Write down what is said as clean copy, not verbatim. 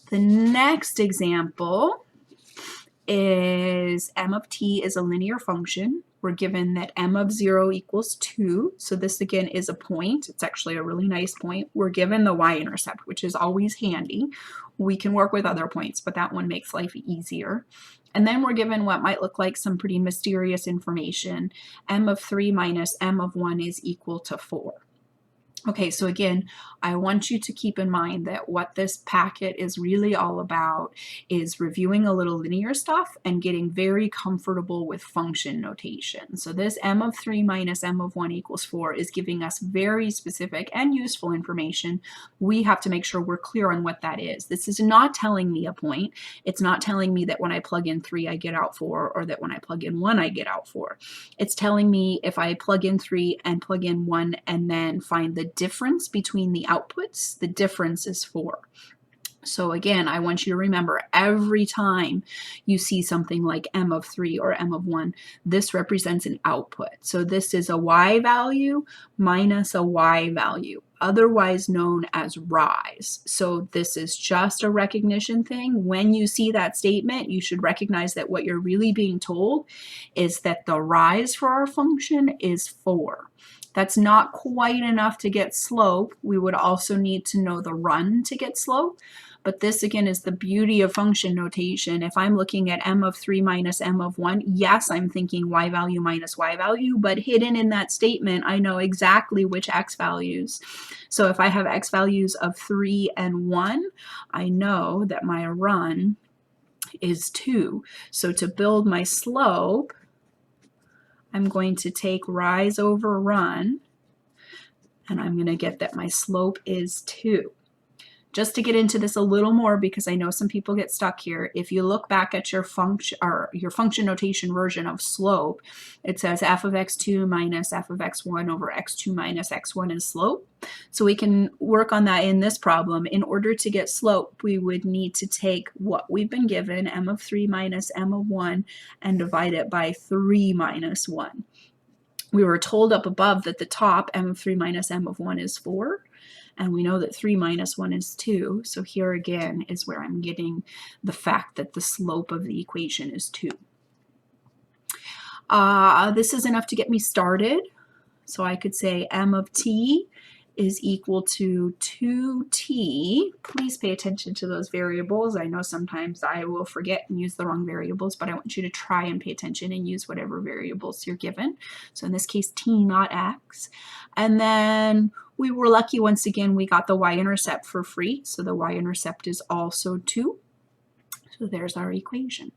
The next example is m of t is a linear function. We're given that m of 0 equals 2. So this again is a point. It's actually a really nice point. We're given the y-intercept, which is always handy. We can work with other points, but that one makes life easier. And then we're given what might look like some pretty mysterious information. M of 3 minus M of 1 is equal to 4. Okay, so again, I want you to keep in mind that what this packet is really all about is reviewing a little linear stuff and getting very comfortable with function notation. So this m of 3 minus m of 1 equals 4 is giving us very specific and useful information. We have to make sure we're clear on what that is. This is not telling me a point. It's not telling me that when I plug in 3 I get out 4, or that when I plug in 1 I get out 4. It's telling me if I plug in 3 and plug in 1 and then find the difference between the outputs, the difference is 4. So again, I want you to remember every time you see something like m of 3 or m of 1, this represents an output. So this is a y value minus a y value, otherwise known as rise. So this is just a recognition thing. When you see that statement, you should recognize that what you're really being told is that the rise for our function is 4. That's not quite enough to get slope. We would also need to know the run to get slope. But this again is the beauty of function notation. If I'm looking at m of 3 minus m of 1, yes, I'm thinking y value minus y value, but hidden in that statement, I know exactly which x values. So if I have x values of 3 and 1, I know that my run is 2. So to build my slope, I'm going to take rise over run, and I'm going to get that my slope is 2. Just to get into this a little more, because I know some people get stuck here, if you look back at your function notation version of slope, it says f of x2 minus f of x1 over x2 minus x1 is slope. So we can work on that in this problem. In order to get slope, we would need to take what we've been given, m of 3 minus m of 1, and divide it by 3 minus 1. We were told up above that the top m of 3 minus m of 1 is 4. And we know that 3 minus 1 is 2. So here again is where I'm getting the fact that the slope of the equation is 2. This is enough to get me started. So I could say m of t is equal to 2t. Please pay attention to those variables. I know sometimes I will forget and use the wrong variables, but I want you to try and pay attention and use whatever variables you're given. So in this case, t, not x. And then we were lucky once again, we got the y-intercept for free. So the y-intercept is also 2. So there's our equation.